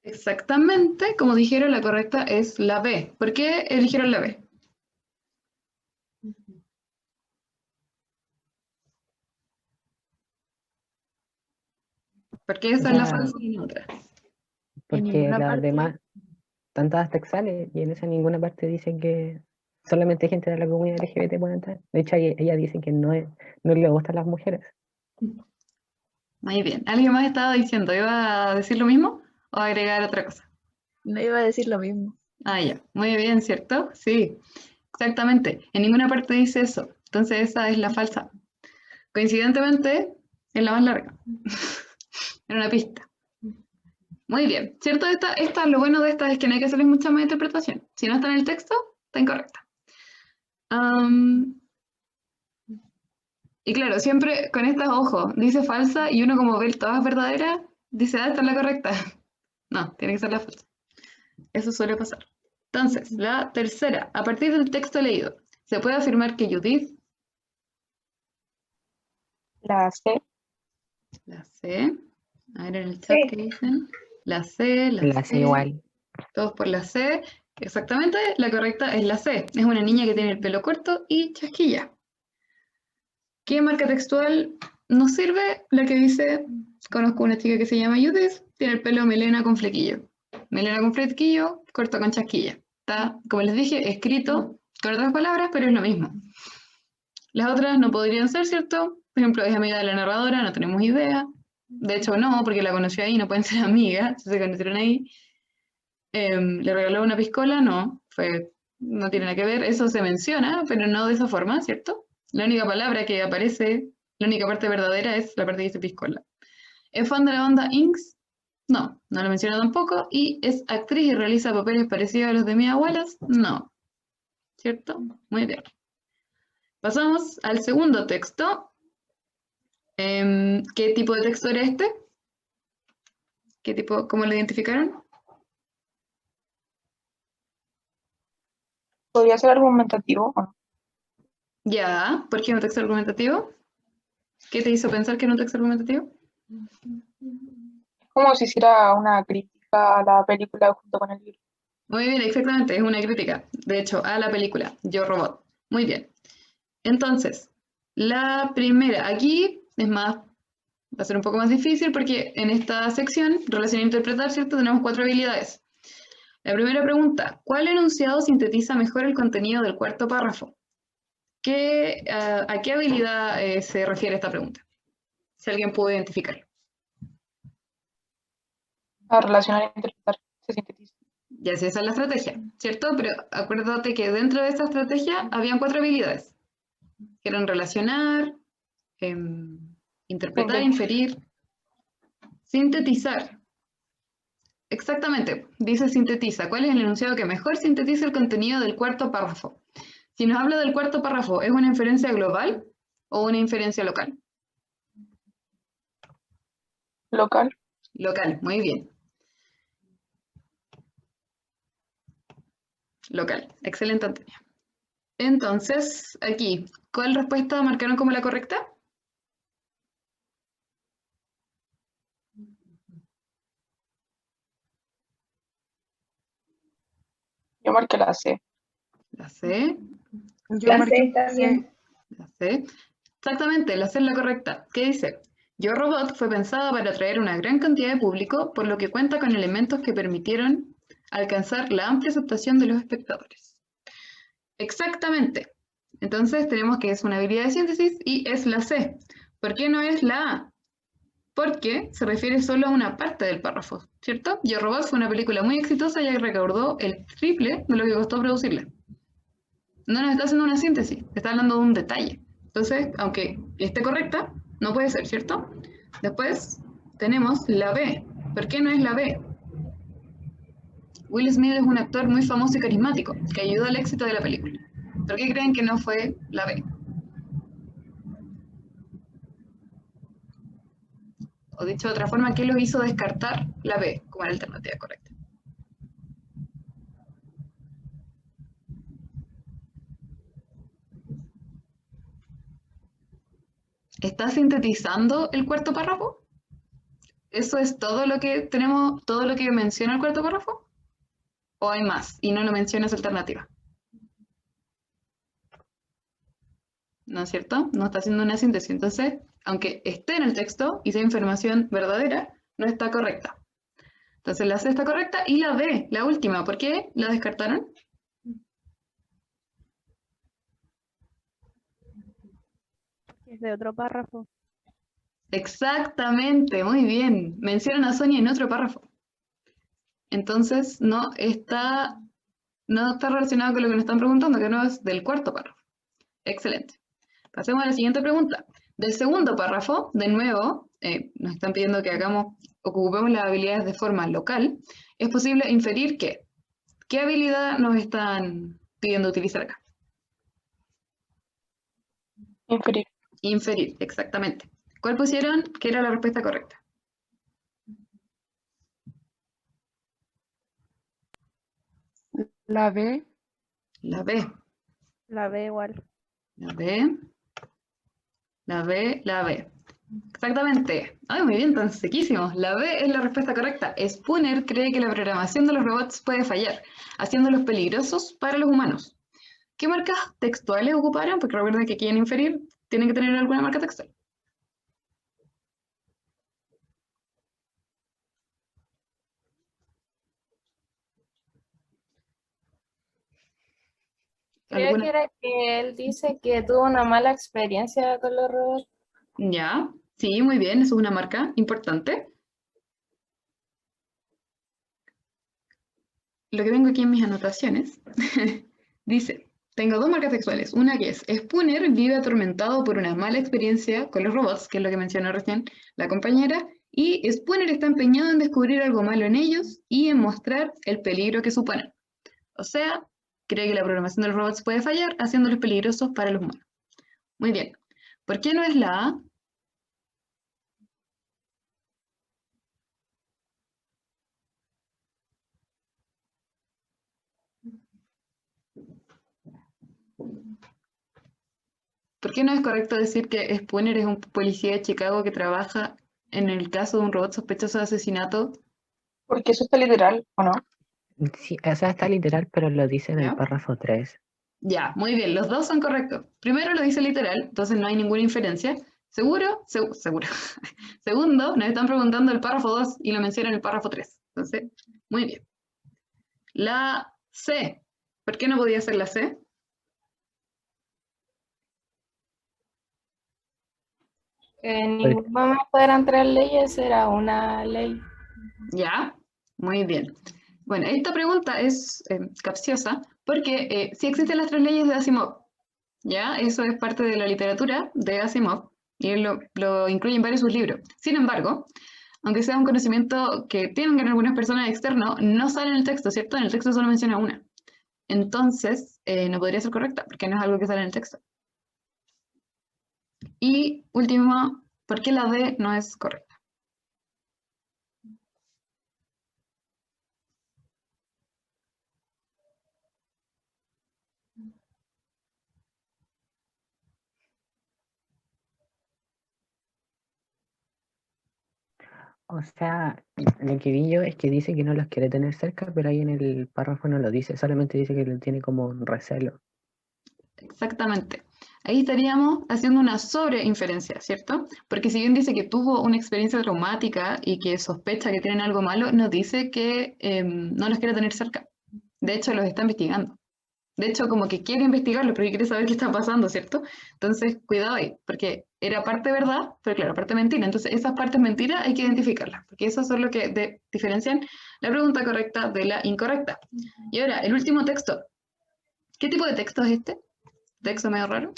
Exactamente, como dijeron, la correcta es la B. ¿Por qué eligieron la B? Porque esa O es la sea, falsa y no otra. porque ninguna las parte. demás están todas textuales y en esa ninguna parte dicen que solamente gente de la comunidad LGBT puede entrar. De hecho, ella dice que no le gustan las mujeres. Muy bien. ¿Alguien más estaba diciendo? ¿Iba a decir lo mismo o agregar otra cosa? No iba a decir lo mismo. Ah, ya. Muy bien, ¿cierto? Sí, exactamente. En ninguna parte dice eso. Entonces esa es la falsa. Coincidentemente, es la más larga. Era una pista. Muy bien. ¿Cierto? Lo bueno de esta es que no hay que hacerles mucha más interpretación. Si no está en el texto, está incorrecta. Y claro, siempre con estas, ojo, dice falsa y uno como ve todas verdaderas, dice, ah, esta es la correcta. No, tiene que ser la falsa. Eso suele pasar. Entonces, la tercera, a partir del texto leído, se puede afirmar que Judith, La C. la C, a ver en el chat Sí. qué dicen, la C, la La hace C, igual. todos por la C, exactamente, la correcta es la C, es una niña que tiene el pelo corto y chasquilla. ¿Qué marca textual nos sirve? La que dice, conozco una chica que se llama Judith, tiene el pelo melena con flequillo. Melena con flequillo, corto con chasquilla. Está, como les dije, escrito con otras palabras, pero es lo mismo. Las otras no podrían ser, ¿cierto? Por ejemplo, es amiga de la narradora, no tenemos idea. De hecho, no, porque la conoció ahí, no pueden ser amigas, se conocieron ahí. Le regaló una piscola, no, no tiene nada que ver, eso se menciona, pero no de esa forma, ¿cierto? La única palabra que aparece, la única parte verdadera es la parte que dice piscola. ¿Es fan de la banda Inks? No, no lo menciona tampoco. ¿Y es actriz y realiza papeles parecidos a los de Mia Wallace? No, ¿cierto? Muy bien. Pasamos al segundo texto. ¿Qué tipo de texto era este? ¿Qué tipo, cómo lo identificaron? ¿Podría ser argumentativo? ¿O no? Ya, ¿por qué un texto argumentativo? ¿Qué te hizo pensar que era un texto argumentativo? Como si hiciera una crítica a la película junto con el libro. Muy bien, exactamente, es una crítica, de hecho, a la película, Yo Robot. Muy bien. Entonces, la primera, aquí es más, va a ser un poco más difícil porque en esta sección, relación e interpretar, ¿cierto? Tenemos 4 habilidades. La primera pregunta, ¿cuál enunciado sintetiza mejor el contenido del cuarto párrafo? ¿A qué habilidad se refiere esta pregunta? Si alguien pudo identificarlo. A relacionar e interpretar. Se sintetiza. Ya sé, esa es la estrategia, ¿cierto? Pero acuérdate que dentro de esa estrategia habían 4 habilidades, que eran relacionar, interpretar, Sintetizar. inferir, sintetizar. Exactamente, dice sintetiza. ¿Cuál es el enunciado que mejor sintetiza el contenido del cuarto párrafo? Si nos habla del cuarto párrafo, ¿es una inferencia global o una inferencia local? Local. Local, muy bien. Local, excelente, Antonio. Entonces, aquí, ¿cuál respuesta marcaron como la correcta? Yo marqué la C. La C, Yo La marqué C está bien. la C. Exactamente, la C es la correcta. ¿Qué dice? Yo Robot fue pensada para atraer una gran cantidad de público, por lo que cuenta con elementos que permitieron alcanzar la amplia aceptación de los espectadores. Exactamente. Entonces tenemos que es una habilidad de síntesis y es la C. ¿Por qué no es la A? Porque se refiere solo a una parte del párrafo, ¿cierto? Yo Robot fue una película muy exitosa ya que recaudó el triple de lo que costó producirla. No nos está haciendo una síntesis, está hablando de un detalle. Entonces, aunque esté correcta, no puede ser, ¿cierto? Después tenemos la B. ¿Por qué no es la B? Will Smith es un actor muy famoso y carismático que ayudó al éxito de la película. ¿Por qué creen que no fue la B? O dicho de otra forma, ¿qué los hizo descartar la B como la alternativa correcta? ¿Está sintetizando el cuarto párrafo? ¿Eso es todo lo que tenemos, todo lo que menciona el cuarto párrafo? ¿O hay más y no lo menciona esa alternativa? ¿No es cierto? No está haciendo una síntesis. Entonces, aunque esté en el texto y sea información verdadera, no está correcta. Entonces la C está correcta y la D, la última, ¿por qué la descartaron? Es de otro párrafo. Exactamente, muy bien. Mencionan a Sonia en otro párrafo. Entonces no está relacionado con lo que nos están preguntando, que no es del cuarto párrafo. Excelente. Pasemos a la siguiente pregunta. Del segundo párrafo, de nuevo, nos están pidiendo que ocupemos las habilidades de forma local. Es posible inferir que, ¿qué habilidad nos están pidiendo utilizar acá? Inferir. Inferir, exactamente. ¿Cuál pusieron que era la respuesta correcta? La B. La B. La B igual. La B. La B. La B. Exactamente. Ay, muy bien, tan sequísimos. La B es la respuesta correcta. Spooner cree que la programación de los robots puede fallar, haciéndolos peligrosos para los humanos. ¿Qué marcas textuales ocuparon? Porque recuerden que quieren inferir, tienen que tener alguna marca textual. Creo ¿Alguna? que era que él dice que tuvo una mala experiencia con los robots. Ya, sí, muy bien, eso es una marca importante. Lo que tengo aquí en mis anotaciones dice, tengo dos marcas textuales. Una que es, Spooner vive atormentado por una mala experiencia con los robots, que es lo que mencionó recién la compañera, y Spooner está empeñado en descubrir algo malo en ellos y en mostrar el peligro que suponen. O sea, cree que la programación de los robots puede fallar, haciéndolos peligrosos para los humanos. Muy bien. ¿Por qué no es la A? ¿Por qué no es correcto decir que Spooner es un policía de Chicago que trabaja en el caso de un robot sospechoso de asesinato? Porque eso está literal, ¿o no? Sí, o sea, está literal, pero lo dice en el ¿Ya? párrafo 3. Ya, muy bien, los dos son correctos. Primero lo dice literal, entonces no hay ninguna inferencia. ¿Seguro? Seguro. Segundo, nos están preguntando el párrafo 2 y lo menciona en el párrafo 3. Entonces, muy bien. La C. ¿Por qué no podía ser la C? Que en ningún momento eran 3 leyes, era una ley. Ya, muy bien. Bueno, esta pregunta es capciosa porque sí existen las tres leyes de Asimov. ¿Ya? Eso es parte de la literatura de Asimov y él lo incluye en varios de sus libros. Sin embargo, aunque sea un conocimiento que tienen algunas personas externo, no sale en el texto, ¿cierto? En el texto solo menciona una. Entonces, no podría ser correcta porque no es algo que sale en el texto. Y último, ¿por qué la D no es correcta? O sea, lo que vi yo es que dice que no los quiere tener cerca, pero ahí en el párrafo no lo dice, solamente dice que lo tiene como un recelo. Exactamente. Ahí estaríamos haciendo una sobreinferencia, ¿cierto? Porque si bien dice que tuvo una experiencia traumática y que sospecha que tienen algo malo, nos dice que no los quiere tener cerca. De hecho, los está investigando. De hecho, como que quiere investigarlo porque quiere saber qué está pasando, ¿cierto? Entonces, cuidado ahí, porque era parte verdad, pero claro, parte mentira. Entonces, esas partes mentiras hay que identificarlas, porque eso es lo que diferencian la pregunta correcta de la incorrecta. Y ahora, el último texto. ¿Qué tipo de texto es este? ¿Texto medio raro?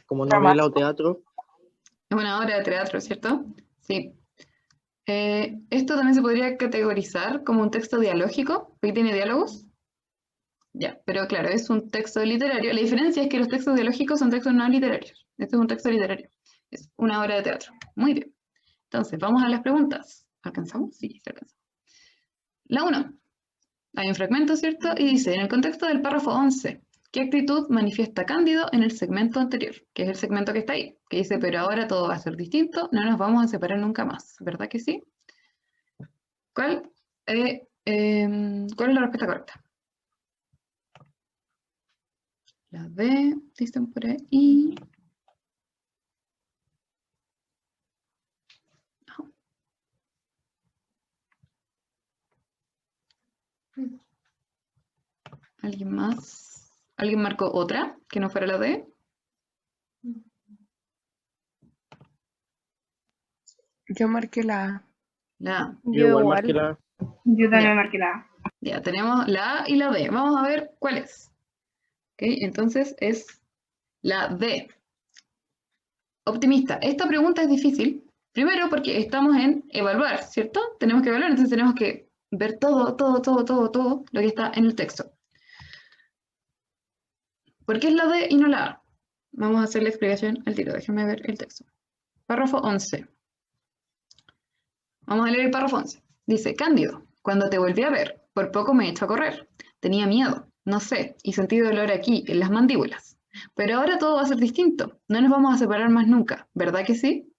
Como novela o teatro. Es una obra de teatro, ¿cierto? Sí. Esto también se podría categorizar como un texto dialógico, porque tiene diálogos. Ya, pero claro, es un texto literario. La diferencia es que los textos dialógicos son textos no literarios. Este es un texto literario. Es una obra de teatro. Muy bien. Entonces, vamos a las preguntas. ¿Alcanzamos? Sí, se alcanzó. La 1. hay un fragmento, ¿cierto? Y dice, en el contexto del párrafo 11, ¿qué actitud manifiesta Cándido en el segmento anterior? Que es el segmento que está ahí, que dice, pero ahora todo va a ser distinto, no nos vamos a separar nunca más, ¿verdad que sí? ¿Cuál es la respuesta correcta? La D, dicen por ahí. ¿Alguien más? ¿Alguien marcó otra que no fuera la D? Yo marqué la A. La A. Yo igual marqué la A. Yo también Ya. marqué la A. Ya, tenemos la A y la D. Vamos a ver cuál es. ¿Ok? Entonces es la D. Optimista. Esta pregunta es difícil. Primero porque estamos en evaluar, ¿cierto? Tenemos que evaluar, entonces tenemos que ver todo lo que está en el texto. ¿Por qué es la D y no la A? Vamos a hacer la explicación al tiro. Déjenme ver el texto. Párrafo 11. Vamos a leer el párrafo 11. Dice, Cándido, cuando te volví a ver, por poco me echo a correr. Tenía miedo, no sé, y sentí dolor aquí, en las mandíbulas. Pero ahora todo va a ser distinto. No nos vamos a separar más nunca, ¿verdad que sí?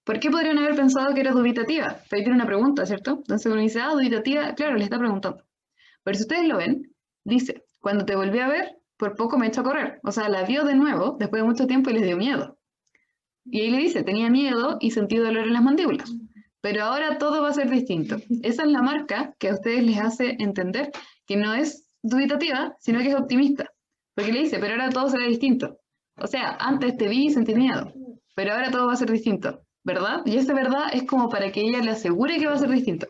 ¿Por qué podrían haber pensado que era dubitativa? Pero tiene una pregunta, ¿cierto? Entonces uno dice, dubitativa, claro, le está preguntando. Pero si ustedes lo ven, dice, cuando te volví a ver, por poco me echo a correr. O sea, la vio de nuevo, después de mucho tiempo, y les dio miedo. Y ahí le dice, tenía miedo y sentí dolor en las mandíbulas. Pero ahora todo va a ser distinto. Esa es la marca que a ustedes les hace entender que no es dubitativa, sino que es optimista. Porque le dice, pero ahora todo será distinto. O sea, antes te vi y sentí miedo, pero ahora todo va a ser distinto, ¿verdad? Y esa verdad es como para que ella le asegure que va a ser distinto.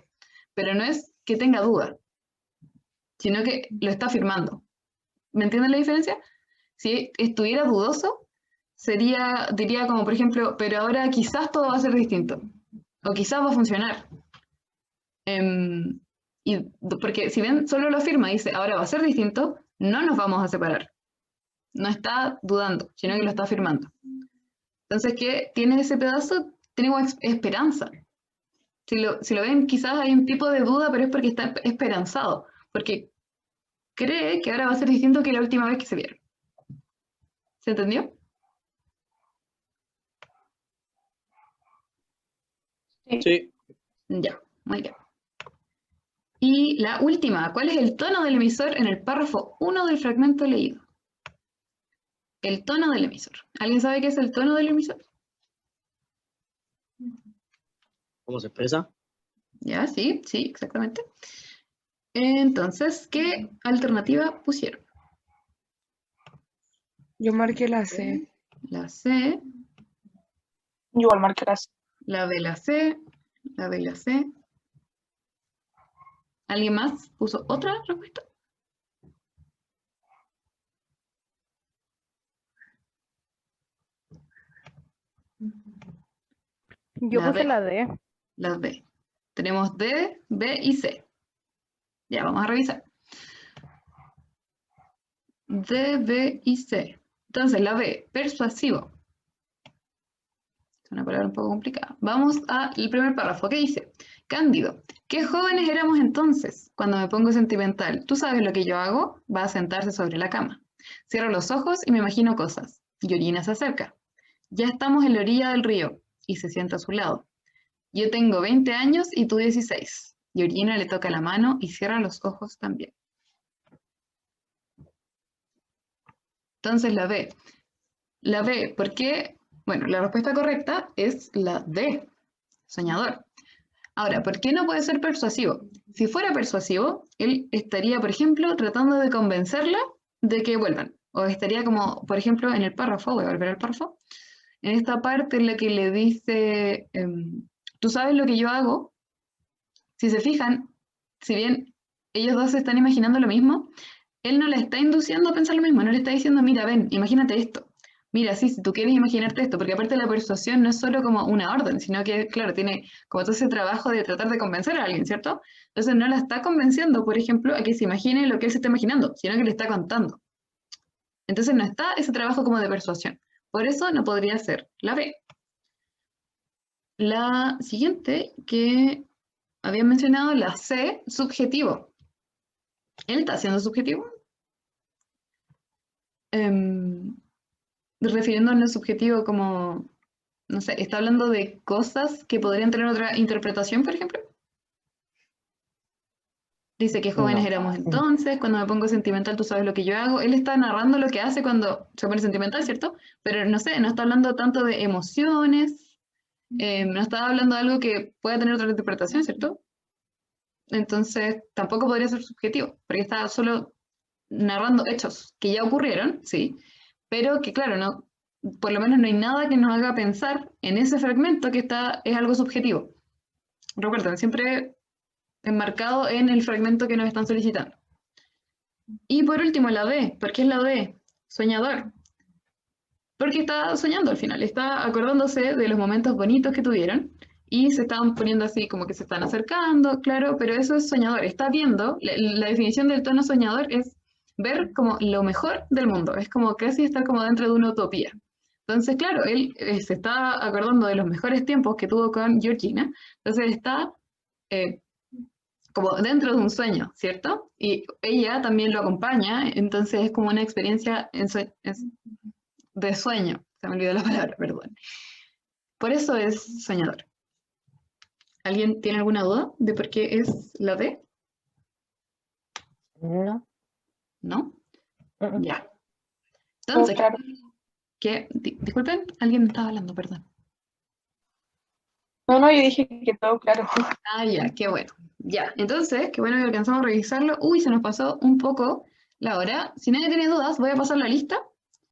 Pero no es que tenga duda, sino que lo está afirmando. ¿Me entienden la diferencia? Si estuviera dudoso, diría como, por ejemplo, pero ahora quizás todo va a ser distinto. O quizás va a funcionar. Porque si bien solo lo afirma, dice, ahora va a ser distinto, no nos vamos a separar. No está dudando, sino que lo está afirmando. Entonces, ¿qué tiene ese pedazo? Tiene como esperanza. Si lo ven, quizás hay un tipo de duda, pero es porque está esperanzado. Porque cree que ahora va a ser distinto que la última vez que se vieron. ¿Se entendió? Sí. Ya, muy bien. Y la última, ¿cuál es el tono del emisor en el párrafo 1 del fragmento leído? El tono del emisor. ¿Alguien sabe qué es el tono del emisor? ¿Cómo se expresa? Ya, sí, exactamente. Entonces, ¿qué alternativa pusieron? Yo marqué la C. La C, Yo igual marqué la C. la B, la C, la B, la C. ¿Alguien más puso otra respuesta? Yo La puse D. la D. La D. Tenemos D, B y C. Ya, vamos a revisar. D, B y C. Entonces, la B, persuasivo. Es una palabra un poco complicada. Vamos al primer párrafo. ¿Qué dice? Cándido, qué jóvenes éramos entonces. Cuando me pongo sentimental, ¿tú sabes lo que yo hago? Va a sentarse sobre la cama. Cierro los ojos y me imagino cosas. Yorina se acerca. Ya estamos en la orilla del río y se sienta a su lado. Yo tengo 20 años y tú 16. Yorina le toca la mano y cierra los ojos también. Entonces la B. La B, ¿por qué? Bueno, la respuesta correcta es la D, soñador. Ahora, ¿por qué no puede ser persuasivo? Si fuera persuasivo, él estaría, por ejemplo, tratando de convencerla de que vuelvan. O estaría como, por ejemplo, en el párrafo, voy a volver al párrafo, en esta parte en la que le dice, ¿tú sabes lo que yo hago? Si se fijan, si bien ellos dos se están imaginando lo mismo, él no la está induciendo a pensar lo mismo, no le está diciendo, mira, ven, imagínate esto. Mira, sí, si tú quieres imaginarte esto, porque aparte la persuasión no es solo como una orden, sino que, claro, tiene como todo ese trabajo de tratar de convencer a alguien, ¿cierto? Entonces no la está convenciendo, por ejemplo, a que se imagine lo que él se está imaginando, sino que le está contando. Entonces no está ese trabajo como de persuasión. Por eso no podría ser la B. La siguiente, que habían mencionado la C, subjetivo. ¿Él está siendo subjetivo? Refiriéndonos subjetivo como, no sé, ¿está hablando de cosas que podrían tener otra interpretación, por ejemplo? Dice que jóvenes No. éramos entonces, cuando me pongo sentimental tú sabes lo que yo hago. Él está narrando lo que hace cuando se pone sentimental, ¿cierto? Pero no sé, no está hablando tanto de emociones, no está hablando de algo que pueda tener otra interpretación, ¿cierto? Entonces tampoco podría ser subjetivo, porque está solo narrando hechos que ya ocurrieron, sí, pero que claro, no, por lo menos no hay nada que nos haga pensar en ese fragmento que es algo subjetivo. Recuerden, siempre enmarcado en el fragmento que nos están solicitando. Y por último, la D. ¿Por qué es la D? Soñador. Porque está soñando al final, está acordándose de los momentos bonitos que tuvieron y se están poniendo así como que se están acercando, claro, pero eso es soñador. Está viendo, la definición del tono soñador es ver como lo mejor del mundo, es como casi estar como dentro de una utopía. Entonces, claro, él se está acordando de los mejores tiempos que tuvo con Georgina, entonces está como dentro de un sueño, ¿cierto? Y ella también lo acompaña, entonces es como una experiencia de sueño. Se me olvidó la palabra, perdón. Por eso es soñador. ¿Alguien tiene alguna duda de por qué es la D? No. ¿No? Ya. Todo Entonces, claro. disculpen, alguien me estaba hablando, perdón. No, yo dije que todo claro. Ah, ya, qué bueno. Ya, entonces, qué bueno que alcanzamos a revisarlo. Uy, se nos pasó un poco la hora. Si nadie tiene dudas, voy a pasar la lista